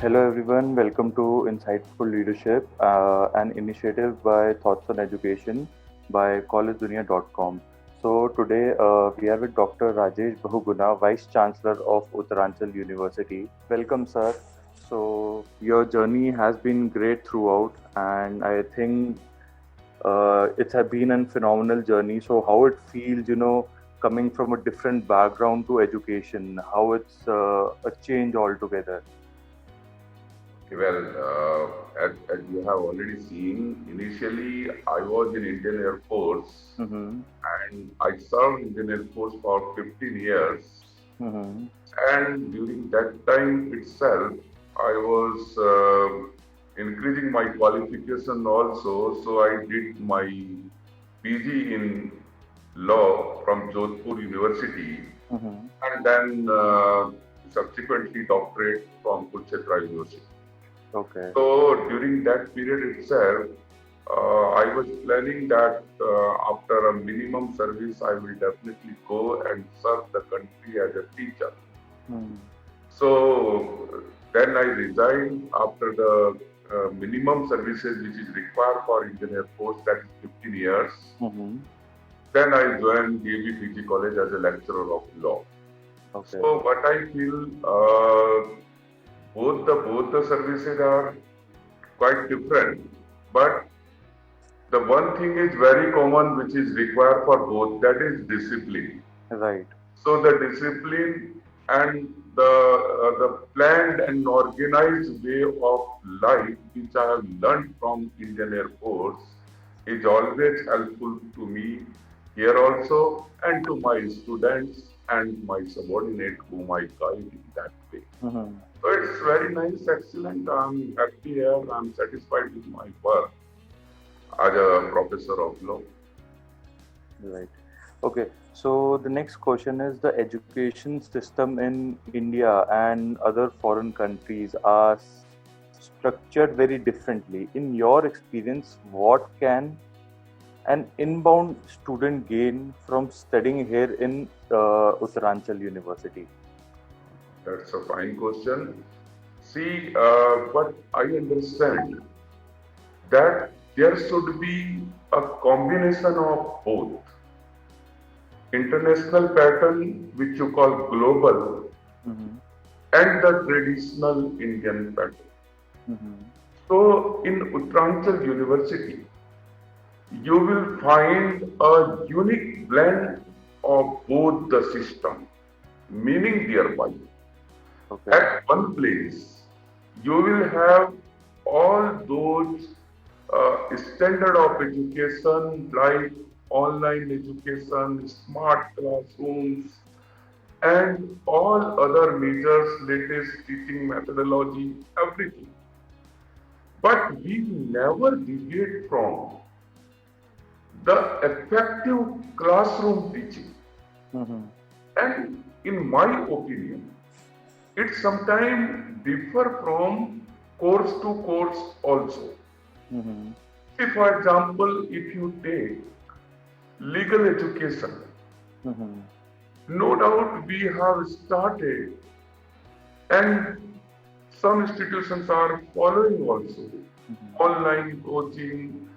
Hello everyone, welcome to Insightful Leadership, an initiative by Thoughts on Education by collegedunia.com. So today we are with Dr. Rajesh Bahuguna, Vice Chancellor of Uttaranchal University. Welcome, sir. So your journey has been great throughout, and I think it's been a phenomenal journey. So how it feels, coming from a different background to education, how it's a change altogether. Well, as you have already seen, initially I was in Indian Air Force Mm-hmm. and I served Indian Air Force for 15 years. Mm-hmm. And during that time itself, I was increasing my qualification also. So I did my PG in law from Jodhpur University Mm-hmm. and then subsequently doctorate from Kurukshetra University. Okay. So during that period itself, I was planning that after a minimum service, I will definitely go and serve the country as a teacher. Mm-hmm. So then I resigned after the minimum services which is required for Indian Air Force, that is 15 years. Mm-hmm. Then I joined DAV PG College as a lecturer of law. Okay. So what I feel, both the services are quite different, but the one thing is very common which is required for both, that is discipline. Right. So the discipline and the planned and organized way of life which I have learned from Indian Air Force is always helpful to me here also and to my students and my subordinate whom I guide in that way. Mm-hmm. So it's very nice, excellent. I'm happy here. I'm satisfied with my work as a professor of law. Right. Okay. So the next question is the education system in India and other foreign countries are structured very differently. In your experience, what can an inbound student gain from studying here in Uttaranchal University? That's a fine question. See, what I understand that there should be a combination of both international pattern, which you call global, Mm-hmm. and the traditional Indian pattern. Mm-hmm. So, in Uttaranchal University, you will find a unique blend of both the system, meaning thereby, Okay. at one place, you will have all those standard of education like online education, smart classrooms, and all other measures, latest teaching methodology, everything. But we never deviate from the effective classroom teaching. Mm-hmm. And in my opinion, it sometimes differ from course to course also. Mm-hmm. See, for example, if you take legal education, Mm-hmm. no doubt we have started and some institutions are following also online coaching,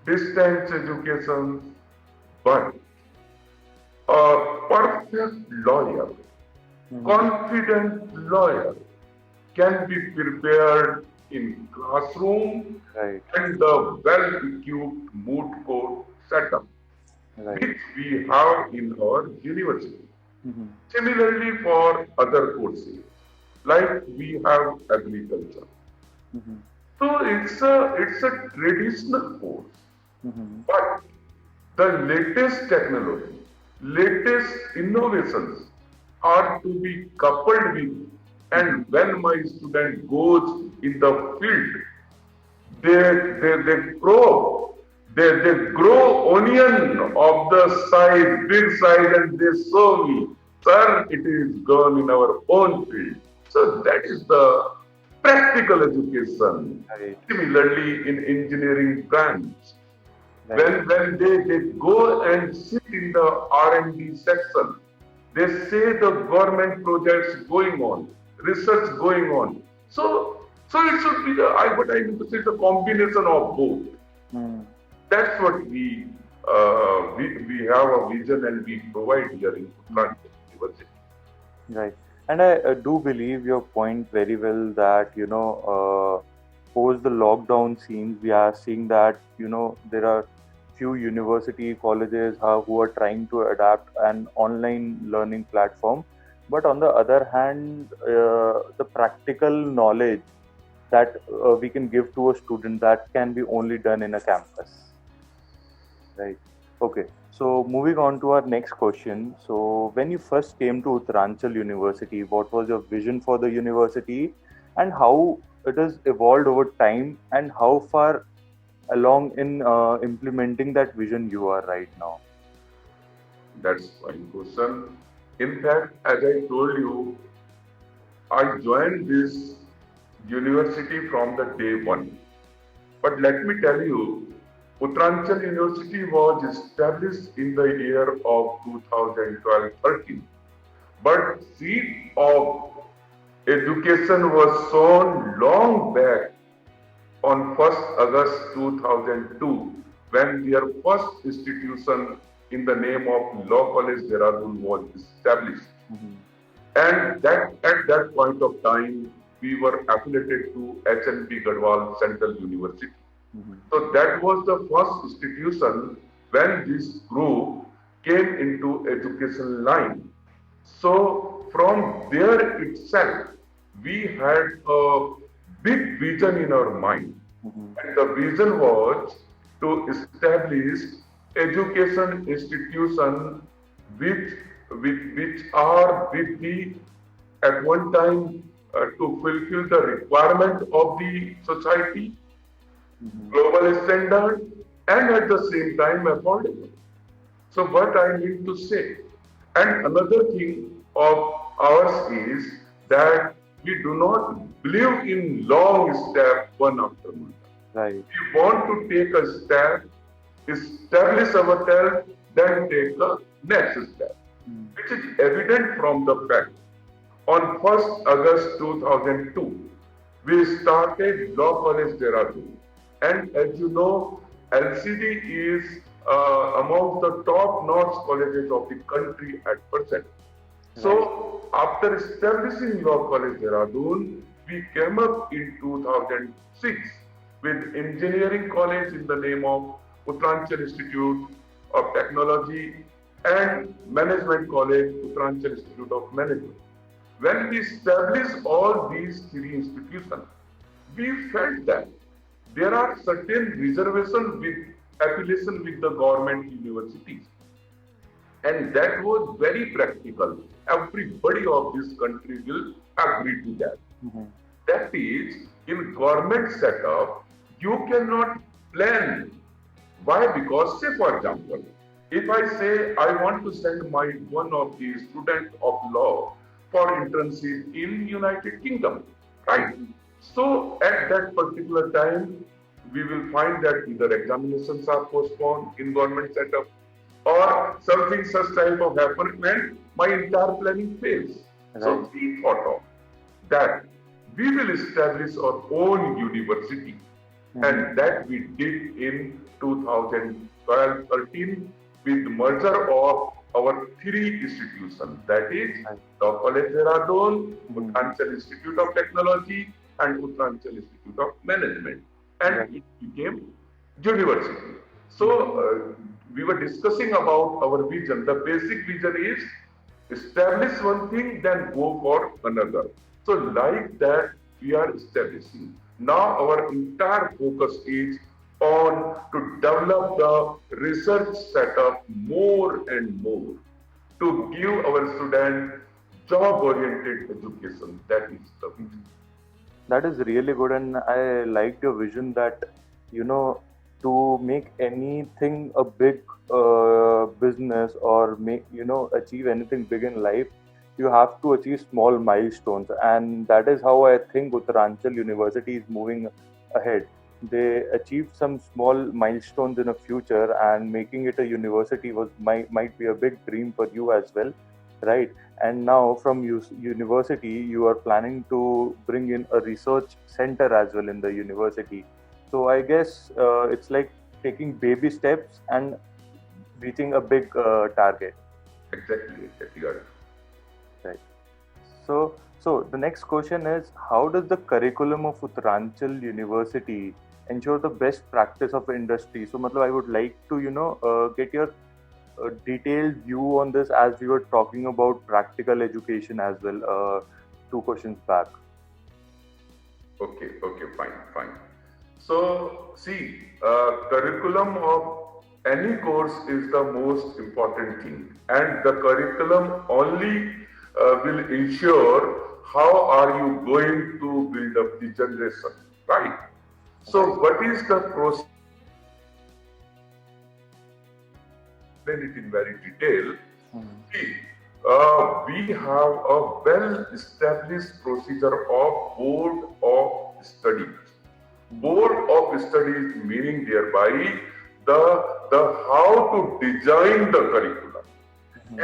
distance education, but a perfect lawyer, Mm-hmm. confident lawyer can be prepared in classroom Right. and the well-equipped moot court setup Right. which we have in our university. Mm-hmm. Similarly, for other courses, like we have agriculture. Mm-hmm. So it's a traditional course, Mm-hmm. but the latest technology, latest innovations are to be coupled with. And when my student goes in the field, they grow. They grow onion of the size, big size, and they show me, sir, it is grown in our own field. So that is the practical education. Right. Similarly, in engineering branch, Right. when they go and sit in the R&D section, they say the government projects going on, research going on. So So it should be what I mean to say, the combination of both. Hmm. That's what we have a vision and we provide here in Hmm. Uttarakhand University. Right. And I do believe your point very well that, post the lockdown scenes, we are seeing that, there are few university colleges who are trying to adapt an online learning platform. But on the other hand, the practical knowledge that we can give to a student, that can be only done in a campus. Right. Okay. So moving on to our next question. So when you first came to Uttaranchal University, what was your vision for the university, and how it has evolved over time, and how far along in implementing that vision you are right now? That's fine question. In fact, as I told you, I joined this university from the day one. But let me tell you, Uttaranchal University was established in the year of 2012-13. But seed of education was sown long back on 1st August 2002 when their first institution in the name of Law College Dehradun was established. Mm-hmm. And that at that point of time, we were affiliated to HNP Gadwal Central University. Mm-hmm. So that was the first institution when this group came into education line. So from there itself, we had a big vision in our mind. Mm-hmm. And the vision was to establish education institution which, which are with the at one time to fulfill the requirement of the society, Mm-hmm. global standard, and at the same time affordable. So what I mean to say, and another thing of ours is that we do not believe in long step one after another. Right. We want to take a step, establish ourselves, then take the next step, Mm-hmm. which is evident from the fact. On 1st August 2002, we started Law College Dehradun. And as you know, LCD is among the top-notch colleges of the country at present. Right. So, after establishing Law College Dehradun, we came up in 2006 with Engineering College in the name of Uttaranchal Institute of Technology and Management College, Uttaranchal Institute of Management. When we established all these three institutions, we felt that there are certain reservations with affiliation with the government universities. And that was very practical. Everybody of this country will agree to that. Mm-hmm. That is, in government setup, you cannot plan. Why? Because, say for example, if I say I want to send my one of the student of law for internship in United Kingdom, right? So at that particular time, we will find that either examinations are postponed in government setup or something such type of happen and my entire planning fails. Right. So we thought of that we will establish our own university, Mm-hmm. and that we did in 2012-13 with merger of our three institutions, that is Right. Law College Dehradun, Mm-hmm. Uttaranchal Institute of Technology and Uttaranchal Institute of Management, Right. and it became university. So we were discussing about our vision. The basic vision is establish one thing, then go for another. So like that, we are establishing. Now our entire focus is on to develop the research setup more and more to give our students job-oriented education. That is the vision. That is really good, and I liked your vision that, to make anything a big business, or make, achieve anything big in life, you have to achieve small milestones, and that is how I think Uttaranchal University is moving ahead. They achieved some small milestones in the future, and making it a university was might be a big dream for you as well. right? And now from university, you are planning to bring in a research center as well in the university. So I guess it's like taking baby steps and reaching a big target, Exactly, exactly. Right. right? So the next question is, how does the curriculum of Uttaranchal University ensure the best practice of industry? So, matlab, I would like to, get your detailed view on this as we were talking about practical education as well, two questions back. Okay, okay, fine, fine. So, see, curriculum of any course is the most important thing, and the curriculum only will ensure how are you going to build up the generation, right? Right. So, what is the process? Explain it in very detail. Mhm. See, we have a well-established procedure of board of studies. Board of studies meaning thereby the the how to design the curriculum,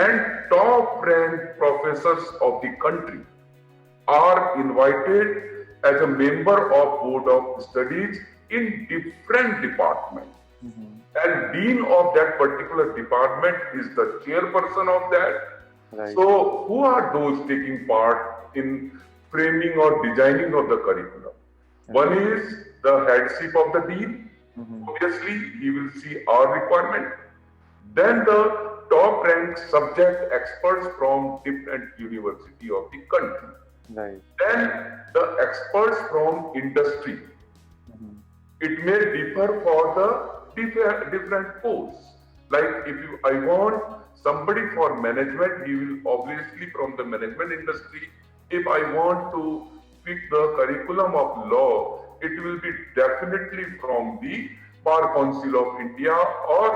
and top ranked professors of the country are invited as a member of board of studies in different departments, Mhm. and dean of that particular department is the chairperson of that. Right. So, who are those taking part in framing or designing of the curriculum? One is the headship of the dean. Mhm. Obviously, he will see our requirement. Then the top ranked subject experts from different university of the country. Right. Then the experts from industry. Mhm. It may differ for the different posts. Like if I want somebody for management, he will obviously from the management industry. If I want to pick the curriculum of law, it will be definitely from the Bar Council of India or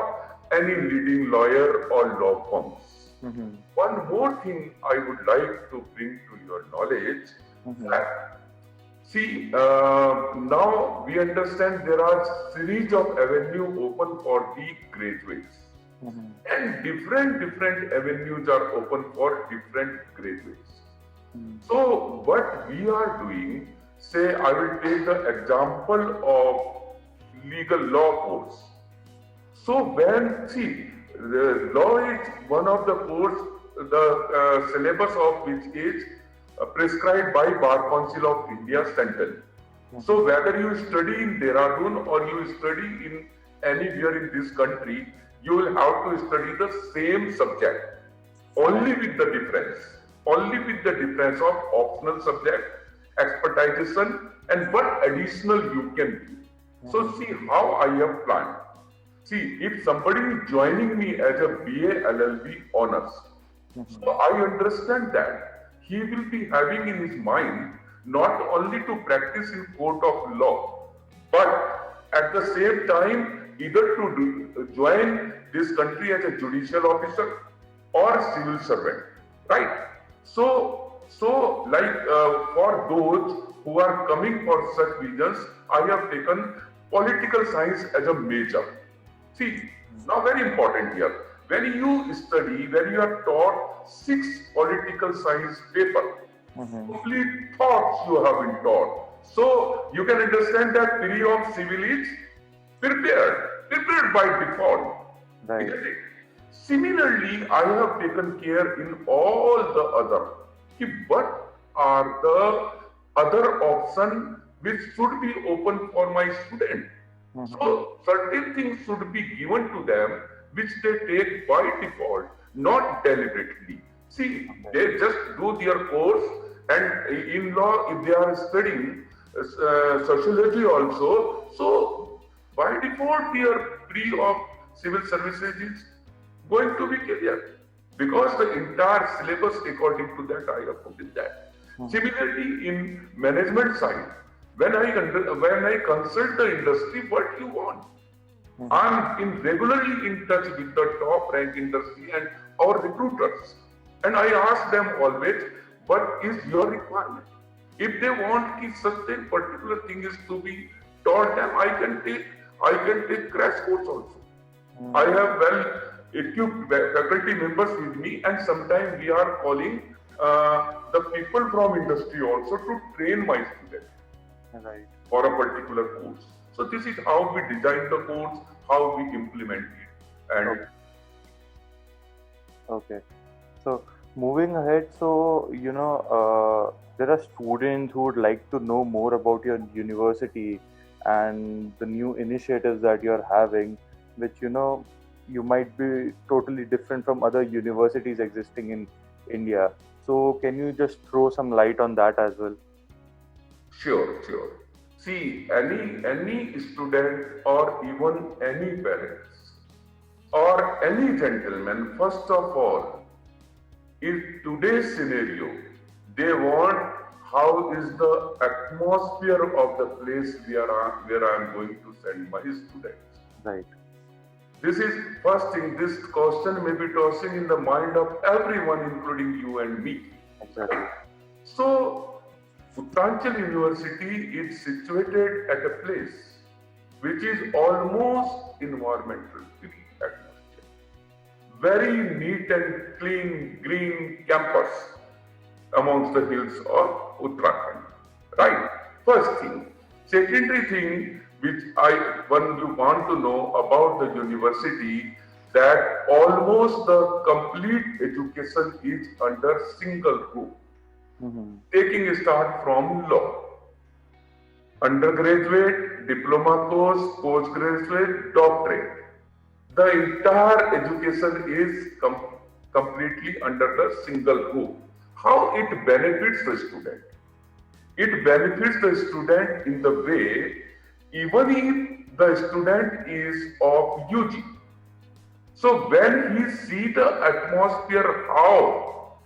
any leading lawyer or law firms. Mhm. One more thing I would like to bring to your knowledge, Mhm. that see, now we understand there are series of avenue open for the graduates, Mhm. and different avenues are open for different graduates. Mhm. So what we are doing, say I will take the example of legal law course. So when see, the law is one of the course, the syllabus of which is prescribed by Bar Council of India Central. So whether you study in Dehradun or you study in anywhere in this country, you will have to study the same subject, only with the difference, only with the difference of optional subject, expertization, and what additional you can do. So see how I have planned. See, if somebody is joining me as a BA LLB honors, so I understand that he will be having in his mind not only to practice in court of law, but at the same time either to join this country as a judicial officer or civil servant, right? So like for those who are coming for such visions, I have taken political science as a major. See, now very important here. When you study, when you are taught 6 political science paper, Mhm. complete thoughts you have been taught. So you can understand that theory of civil is prepared by default. Right. Isn't it? Similarly, I have taken care in all the other. What are the other options which should be open for my student? So certain things should be given to them which they take by default, not deliberately. See, they just do their course, and in law, if they are studying sociology also, so by default their pre of civil services is going to be clear, because the entire syllabus according to that I have put in that. Similarly, in management side, when I consult the industry, what you want? I'm regularly in touch with the top rank industry and our recruiters, and I ask them always, what is your requirement? If they want कि certain particular thing is to be taught them, I can take crash course also. I have well equipped faculty members with me, and sometimes we are calling the people from industry also to train my students Right. for a particular course. So this is how we design the course, how we implement it, and Okay. Okay. So moving ahead, so there are students who would like to know more about your university and the new initiatives that you're having, which you might be totally different from other universities existing in India. So can you just throw some light on that as well? sure, sure. See, any student or even any parents or any gentleman, first of all, in today's scenario, they want how is the atmosphere of the place where I am going to send my students. Right. This is first thing. This question may be tossing in the mind of everyone, including you and me. Exactly. So, Uttaranchal University is situated at a place which is almost environmental atmosphere. Very neat and clean, green campus amongst the hills of Uttarakhand. Right? First thing. Secondary thing which one you want to know about the university, that almost the complete education is under single roof. Mm-hmm. Taking a start from law, undergraduate, diploma course, postgraduate, doctorate. The entire education is completely under the single roof. How it benefits the student? It benefits the student in the way, even if the student is of UG. So when he see the atmosphere, how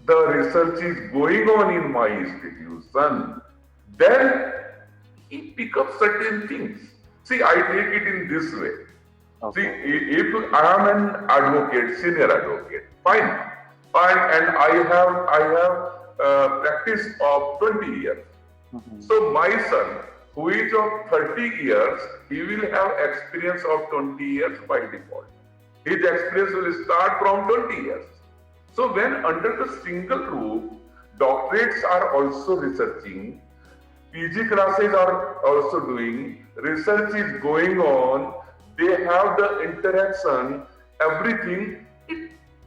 the research is going on in my institution, then he pick up certain things. See, I take it in this way. Okay. See, if I am an advocate, senior advocate, fine, and I have practice of 20 years. Mm-hmm. So my son, who is of 30 years, he will have experience of 20 years by default. His experience will start from 20 years. So when under the single roof, doctorates are also researching, PG classes are also doing, research is going on, they have the interaction, everything,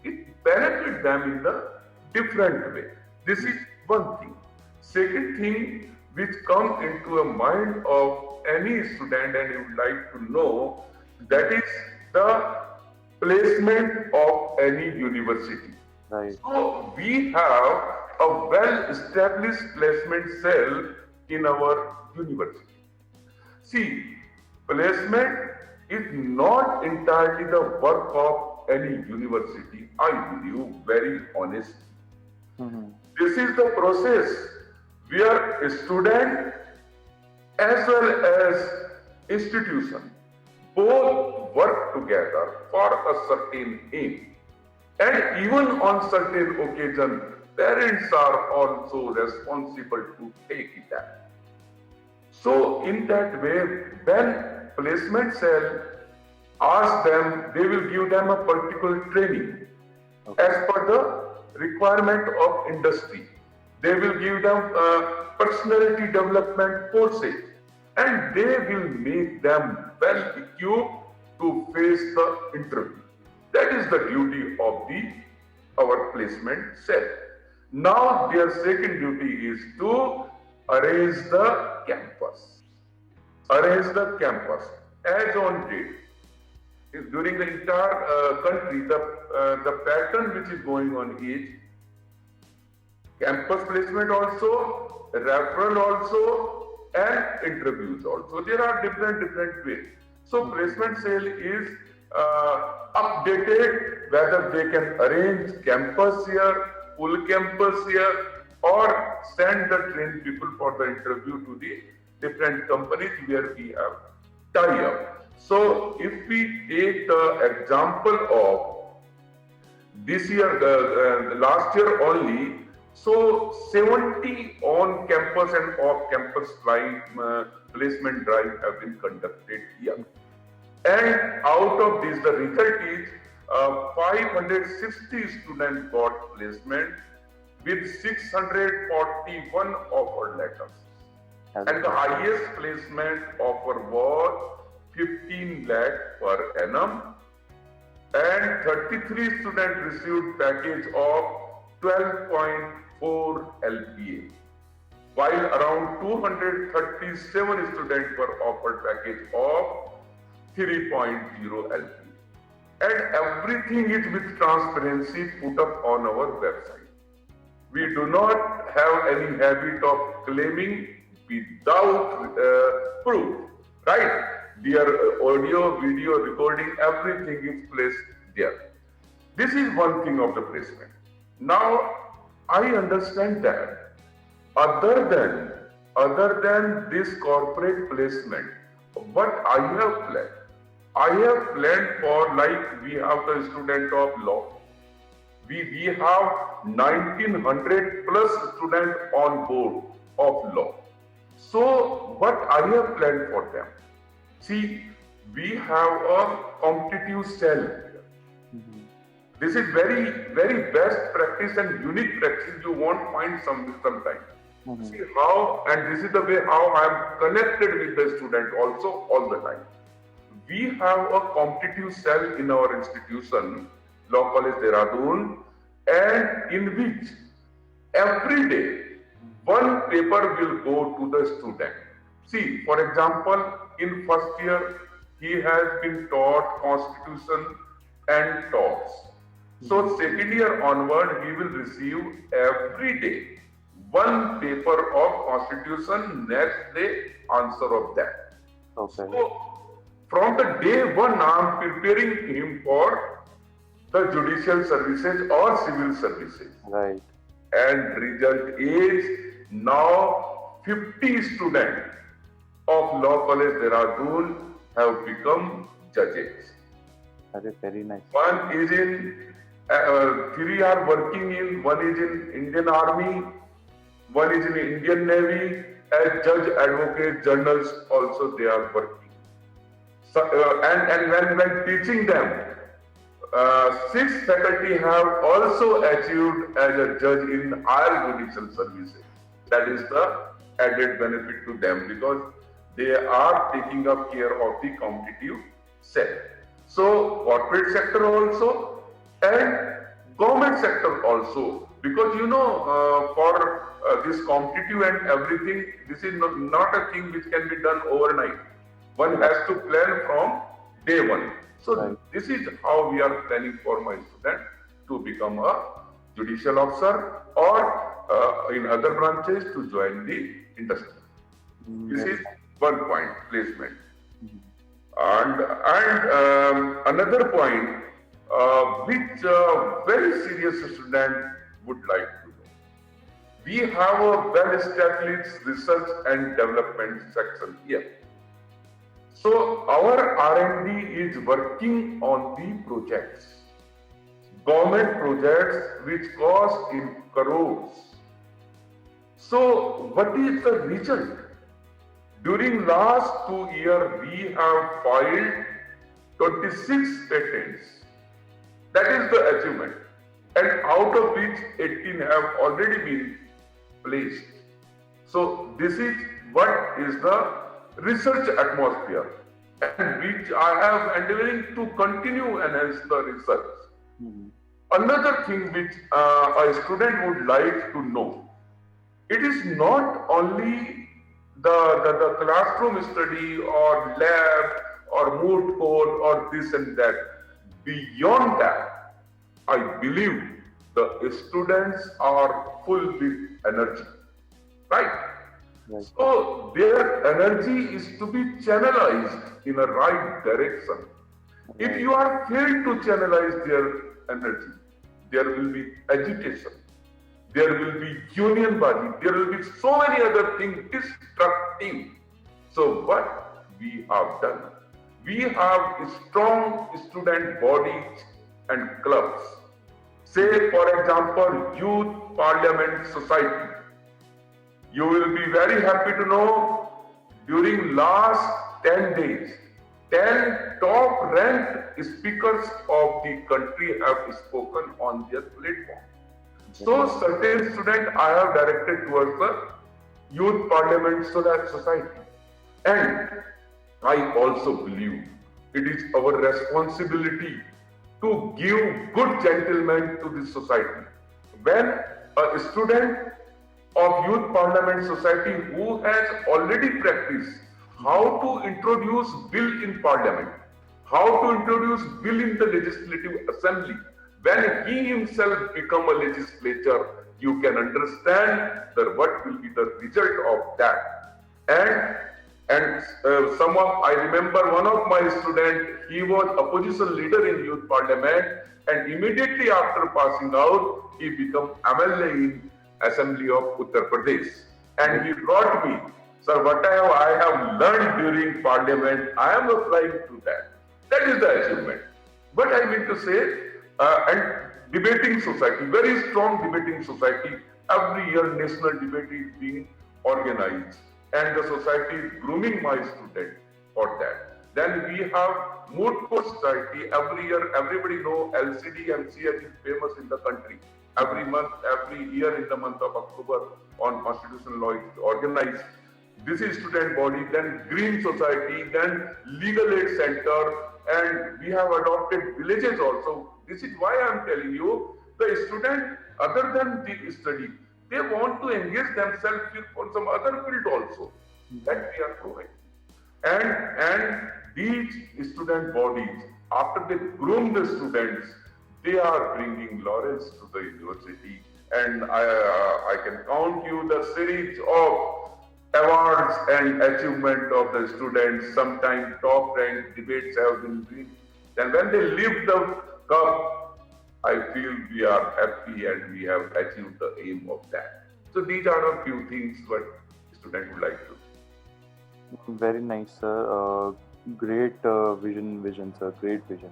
it benefits them in the different way. This is one thing. Second thing which comes into a mind of any student and you would like to know, that is the placement of any university. Right. So we have a well-established placement cell in our university. See, placement is not entirely the work of any university, I believe very honestly. Mm-hmm. This is the process where a student as well as institution both work together for a certain aim. And even on certain occasion, parents are also responsible to take it up. So in that way, when placement cell asks them, they will give them a particular training as per the requirement of industry. They will give them personality development courses, and they will make them well equipped to face the interview. That is the duty of our placement cell. Now their second duty is to arrange the campus. Arrange the campus as on date. During the entire country, the pattern which is going on is campus placement also, referral also, and interviews also. There are different ways. So placement cell is updated whether they can arrange campus here, full campus here, or send the trained people for the interview to the different companies where we have tie-up. So if we take the example of this year, the last year only, so 70 on-campus and off-campus placement drive have been conducted here. And out of this, the result is 560 students got placement with 641 offer letters. As And the highest placement offer was 15 lakh per annum, and 33 students received package of 12.4 LPA, while around 237 students were offered package of 3.0 LPA. And everything is with transparency put up on our website. We do not have any habit of claiming without proof, right? Their audio, video recording, everything is placed there. This is one thing of the placement. Now, I understand that other than this corporate placement, what I have planned for, like we have the student of law. We have 1900 plus students on board of law. So what I have planned for them? See, we have a competitive cell. This is very best practice and unique practice you won't find sometime. See how, and this is the way how I am connected with the student also all the time. We have a competitive cell in our institution, Law College Dehradun, and in which every day one paper will go to the student. See, for example, in first year, he has been taught Constitution and torts. So second year onward, he will receive every day one paper of Constitution, next day answer of that. okay. So from the day one, I am preparing him for the judicial services or civil services. Right. And result is now 50 students of Law College Dehradun have become judges. That is very nice. One is in, three are working in, one is in Indian Army, one is in Indian Navy, as judge, advocate, journals also they are working. So, and when teaching them, 6 faculty have also achieved as a judge in higher judicial services. That is the added benefit to them because they are taking up care of the competitive sector. So corporate sector also and government sector also, because for this competitive and everything, this is not a thing which can be done overnight. One has to plan from day one. So right. This is how we are planning for my student to become a judicial officer or in other branches to join the industry. This is one point, placement. And another point which very serious student would like to know. We have a well-established research and development section here. So our R&D is working on the projects, government projects which cost in crores. So what is the result? During last 2 years, we have filed 26 patents. That is the achievement. And out of which 18 have already been placed. So this is what is the research atmosphere and which I am endeavoring to continue enhance the research. Another thing which a student would like to know, it is not only the classroom study or lab or moot court or this and that. Beyond that, I believe the students are full with energy, right? Right. So their energy is to be channelized in a right direction. If you are failed to channelize their energy, there will be agitation, there will be union body, there will be so many other things destructive. So what we have done, we have strong student bodies and clubs. Say for example, Youth Parliament Society. You will be very happy to know during last 10 days, 10 top ranked speakers of the country have spoken on their platform. So certain student I have directed towards the youth parliament society. And I also believe it is our responsibility to give good gentlemen to the society. When a student of youth parliament society who has already practiced how to introduce bill in parliament, how to introduce bill in the legislative assembly, when he himself become a legislator, you can understand that what will be the result of that. And some of I remember one of my student, he was opposition leader in youth parliament, and immediately after passing out, he became MLA in Assembly of Uttar Pradesh. And he brought me, sir, whatever I have learned during parliament, I am applying to that. That is the achievement. But I mean to say, and debating society, very strong debating society. Every year national debate is being organized, and the society is grooming my student for that. Then we have moot court society. Every year, everybody know LCD MCH is famous in the country. Every month, every year in the month of October on constitutional law is organized. This is student body, then Green Society, then Legal Aid Center, and we have adopted villages also. This is why I am telling you, the student, other than the study, they want to engage themselves for some other field also that we are providing. And these student bodies, after they groom the students, they are bringing laurels to the university. And I can count you the series of awards and achievement of the students. Sometimes top ranked debates have been been. And when they lift the cup, I feel we are happy and we have achieved the aim of that. So these are a few things what student would like to. Very nice, sir. Great vision, sir. Great vision.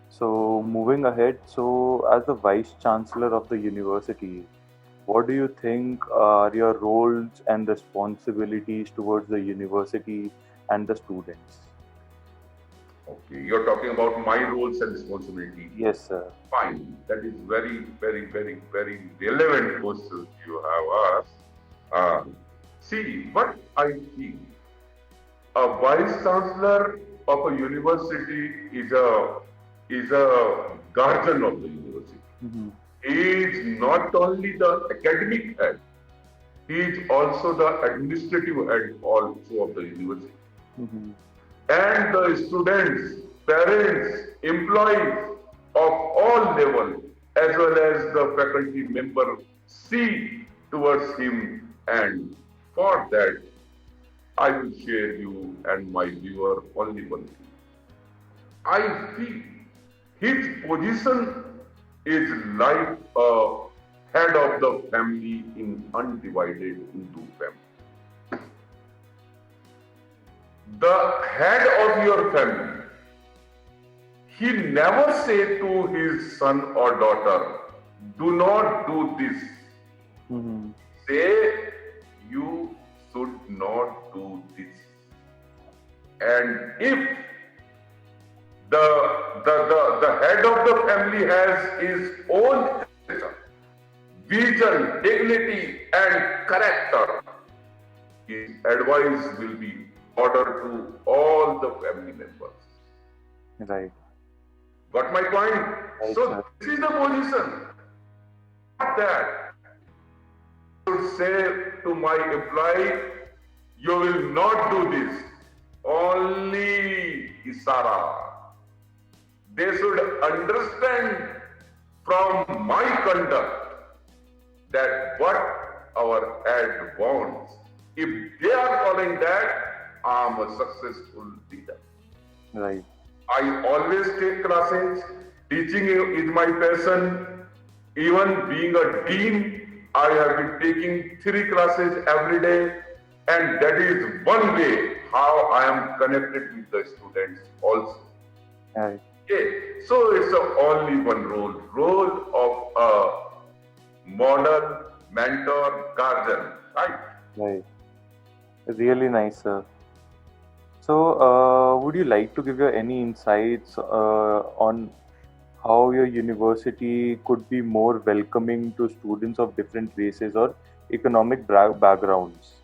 So, moving ahead, so as the Vice Chancellor of the university, what do you think are your roles and responsibilities towards the university and the students? Okay, you're talking about my roles and responsibilities. Yes, sir. Fine. That is very, very, very, very relevant question you have asked. See, what I feel, a vice chancellor of a university is a guardian of the university. Mm-hmm. He is not only the academic head, he is also the administrative head also of the university. Mm-hmm. And the students, parents, employees of all levels, as well as the faculty member, see towards him. And for that, I will share you and my viewer only one thing. I feel his position is like a head of the family in undivided into family. The head of your family, he never say to his son or daughter, do not do this. Mm-hmm. Say, you should not do this. And if the head of the family has his own vision, dignity, and character, his advice will be ordered to all the family members. Right. Got my point? Right, So sir. this is the position. Not that I should say to my employee, you will not do this. Only Isara. They should understand from my conduct that what our head wants. If they are following that, I am a successful leader. Right. I always take classes. Teaching is my passion. Even being a dean, I have been taking 3 classes every day. And that is one way how I am connected with the students also. Right. Okay. So it's only one role of a model, mentor, guardian, right? Right. Really nice, sir. So, would you like to give your any insights on how your university could be more welcoming to students of different races or economic backgrounds?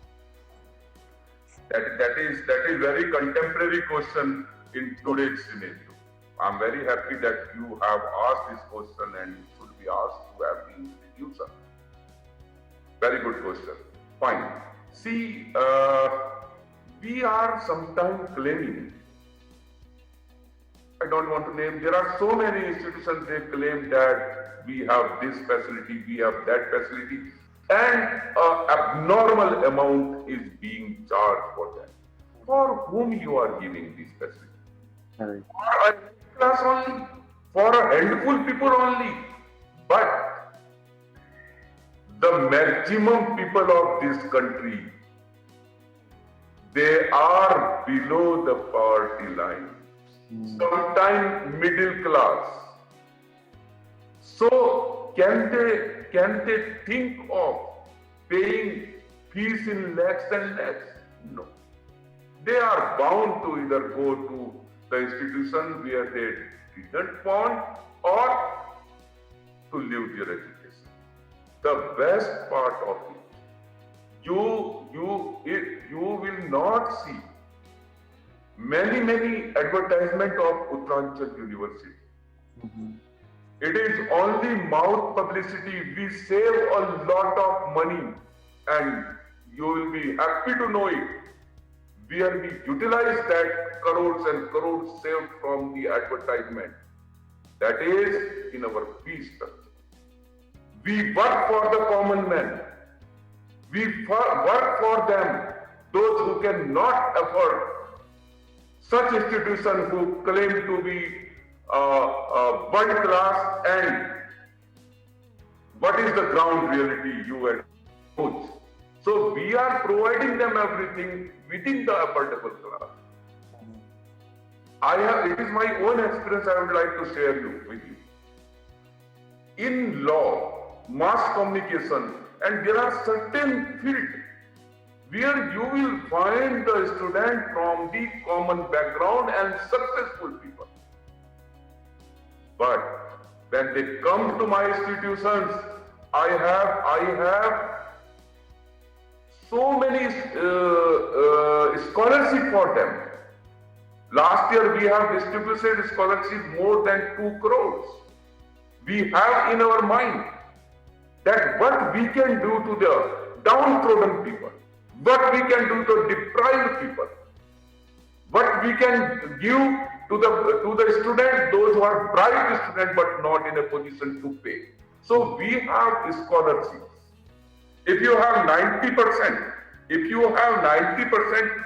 That is very contemporary question in today's scenario. I'm very happy that you have asked this question and it should be asked to every institution. Very good question. Fine. See, we are sometimes claiming, I don't want to name, there are so many institutions they claim that we have this facility, we have that facility, and an abnormal amount is being charged for that. For whom you are giving this facility? Right. For a class only, for a handful people only. But the maximum people of this country, they are below the poverty line, sometimes middle class. So can they think of paying fees in lakhs and lakhs? No. They are bound to either go to the institution where they didn't want or to leave their education. The best part of it, you will not see many advertisement of Uttaranchal University. It is only mouth publicity. We save a lot of money, and you will be happy to know it. Where we utilize that crores and crores saved from the advertisement. That is in our fee structure. We work for the common man. We work for them, those who cannot afford such institutions who claim to be world class, and what is the ground reality you and coach. So we are providing them everything within the affordable class. It is my own experience I would like to share with you. In law, mass communication, and there are certain fields where you will find the student from the common background and successful people. But when they come to my institutions, I have so many scholarship for them. Last year we have distributed scholarship more than 2 crores. We have in our mind that what we can do to the downtrodden people, what we can do to deprived people, what we can give to the students, those who are bright students but not in a position to pay. So we have scholarships. If you have 90%,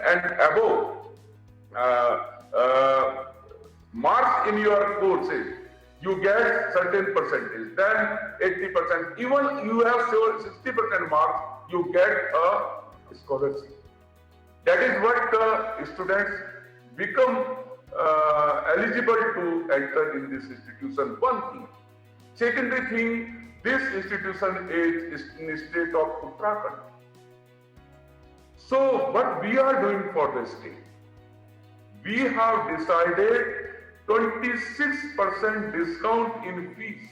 and above marks in your courses, you get certain percentage, then 80%, even you have 60% marks, you get a scholarship. That is what the students become eligible to enter in this institution. One thing. Secondary thing, this institution is in the state of Uttarakhand. So what we are doing for the state? We have decided 26% discount in fees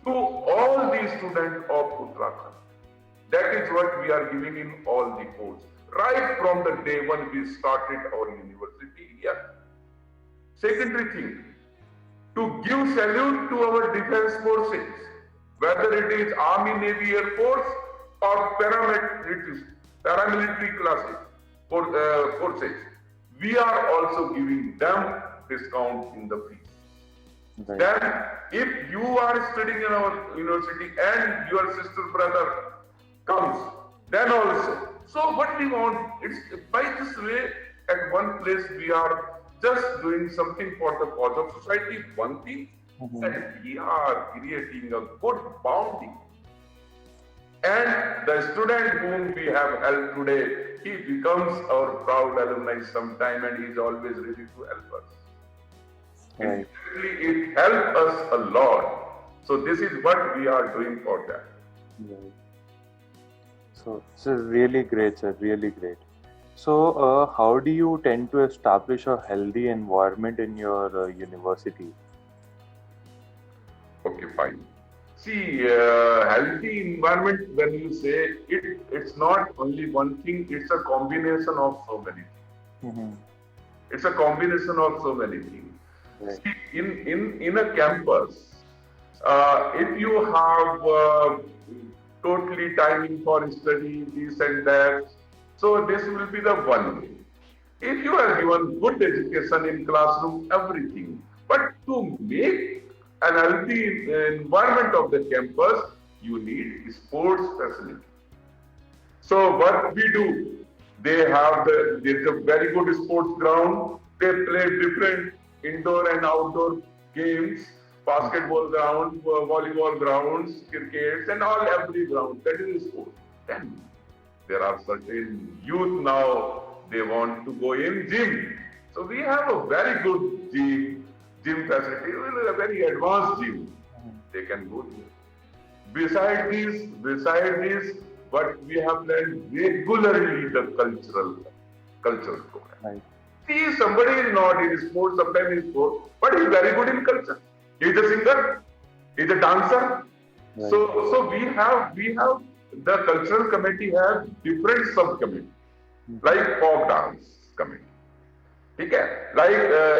to all the students of Uttarakhand. That is what we are giving in all the courses. Right from the day when we started our university. Yeah. Secondary thing, to give salute to our defense forces, whether it is Army, Navy, Air Force or paramilitary classes forces, we are also giving them discount in the fees. Right. Then, if you are studying in our university and your sister brother comes, then also. So what we want, it's by this way, at one place we are just doing something for the cause of society, one thing, and we are creating a good bonding. And the student whom we have helped today, he becomes our proud alumni sometime and he is always ready to help us. Right. It helps us a lot. So this is what we are doing for them. Right. So this is really great, sir. Really great. So, how do you tend to establish a healthy environment in your university? Okay, fine. See, healthy environment, when you say it, it's not only one thing, it's a combination of so many things. Mm-hmm. It's a combination of so many things. Right. See, in a campus, if you have totally timing for study, this and that, so this will be the one way. If you are given good education in classroom, everything, but to make an healthy environment of the campus, you need sports facility. So what we do, there's a very good sports ground. They play different indoor and outdoor games, basketball ground, volleyball grounds, crickets, and all every ground. That is sport. Then there are certain youth now, they want to go in gym. So we have a very good gym facility, a very advanced gym. They can go there. Beside this, but we have learned regularly the cultural program. Right. See, somebody is not in sports, sometimes in sport, but he's very good in culture. He's a singer, he's a dancer. Right. So we have the cultural committee have different subcommittee, like folk dance committee. Okay, like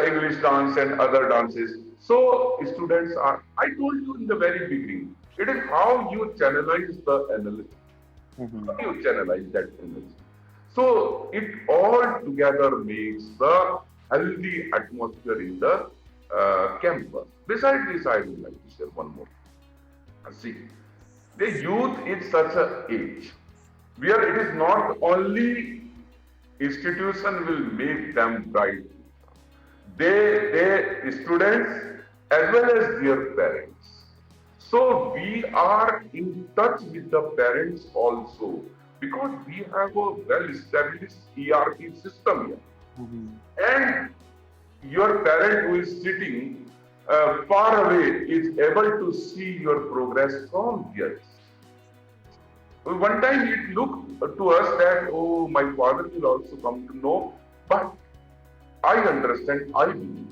English dance and other dances. So students are. I told you in the very beginning. It is how you channelize the energy. Mm-hmm. How you channelize that energy. So it all together makes the healthy atmosphere in the campus. Besides this, I would like to share one more. See, the youth is such a age where it is not only institution will make them bright. They students as well as their parents. So we are in touch with the parents also because we have a well-established ERP system here. Mm-hmm. And your parent who is sitting far away is able to see your progress from here. One time it looked to us that, oh, my father will also come to know, but I understand, I believe,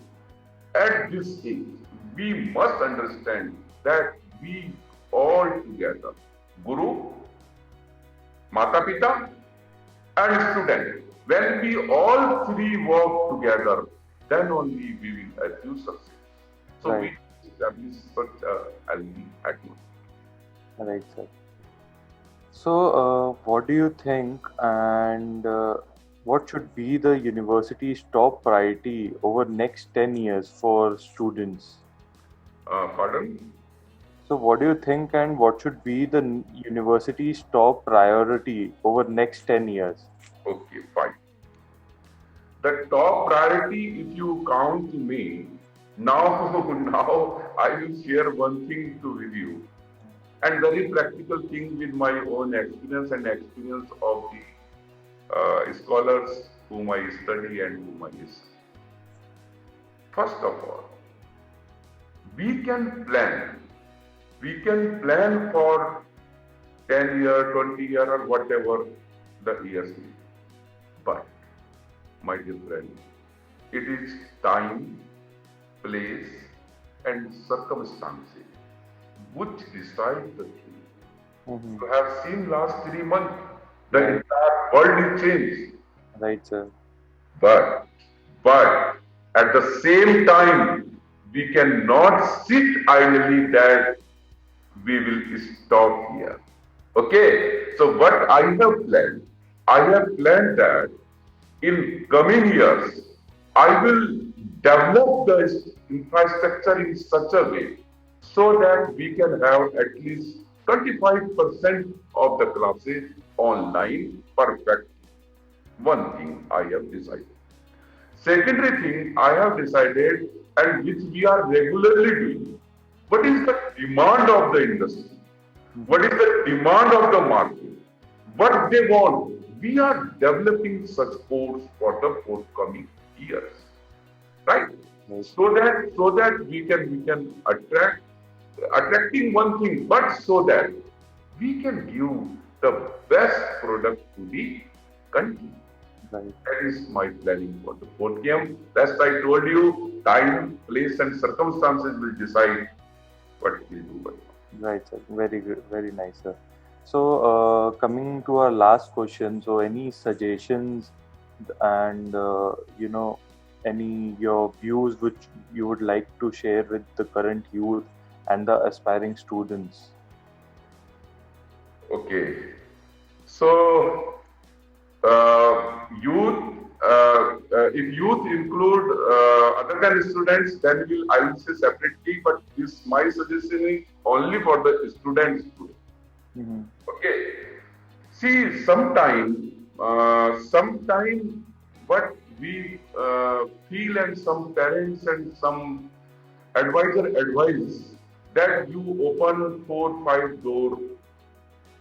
at this age, we must understand that we all together, Guru, Mata Pita, and student, when we all three work together, then only we will achieve success. So Right. we establish such a healthy atmosphere. Right, sir. So, what do you think, and what should be the university's top priority over next 10 years for students? Pardon? So, what do you think, and what should be the university's top priority over next 10 years? Okay, fine. The top priority, if you count to me, now, now I will share one thing with you, and very practical thing with my own experience and experience of the scholars whom I study and whom I listen. First of all, we can plan. We can plan for 10 year, 20 year, or whatever the years may be. But, my dear friend, it is time, place, and circumstances which decide the thing. Mm-hmm. You have seen last 3 months, the entire world is changed. Right, sir. But at the same time, we cannot sit idly that we will stop here. Okay, so what I have planned that in coming years, I will develop the infrastructure in such a way so that we can have at least 25% of the classes online perfect. One thing I have decided. Secondary thing I have decided and which we are regularly doing. What is the demand of the industry? What is the demand of the market? What they want? We are developing such course for the forthcoming years, right? Right. So that we can attracting one thing, but so that we can give the best product to the country. Right. That is my planning for the board game. Rest I told you, time, place, and circumstances will decide what we do. Right, sir. Very good. Very nice, sir. So, coming to our last question, so any suggestions and any your views which you would like to share with the current youth and the aspiring students? Okay. So, youth, if youth include other than students, then I will say separately, but this my suggestion is only for the students too. Mm-hmm. Okay. See, sometime what we feel, and some parents and some advisor advise that you open 4, 5 door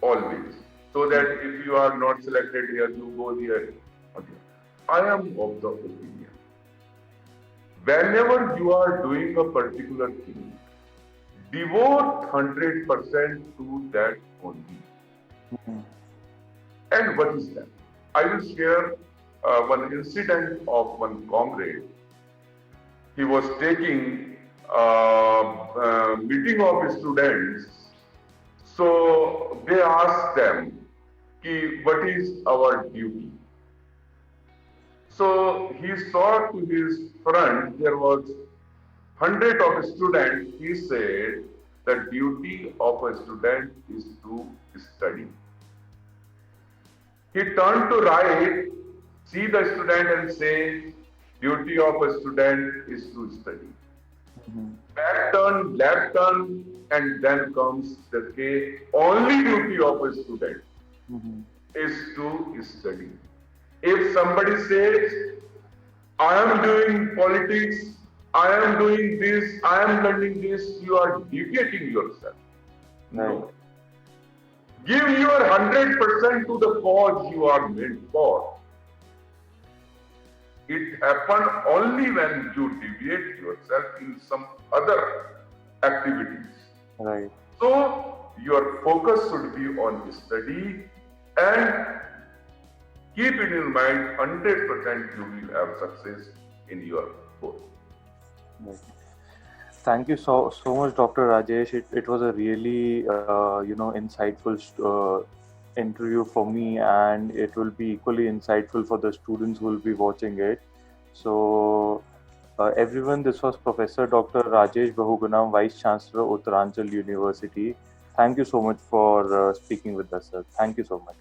always, so that if you are not selected here, you go here. Okay. I am of the opinion, whenever you are doing a particular thing, devote 100% to that only. Mm-hmm. And what is that? I will share one incident of one comrade. He was taking meeting of students. So they asked them, what is our duty? So he saw to his front, there was 100 of students. He said, the duty of a student is to study. He turned to right, see the student and say, duty of a student is to study. Mm-hmm. Back turn, left turn, and then comes the K. Only duty of a student Mm-hmm. is to study. If somebody says, I am doing politics, I am doing this, I am learning this, you are deviating yourself. Right. No. Give your 100% to the cause you are meant for. It happens only when you deviate yourself in some other activities. Right. So, your focus should be on study, and keep it in mind, 100% you will have success in your goal. Right. Thank you so much, Dr. Rajesh. It was a really insightful interview for me, and it will be equally insightful for the students who will be watching it. So, everyone, this was Professor Dr. Rajesh Bahugunam, Vice Chancellor, Uttaranchal University. Thank you so much for speaking with us, sir. Thank you so much.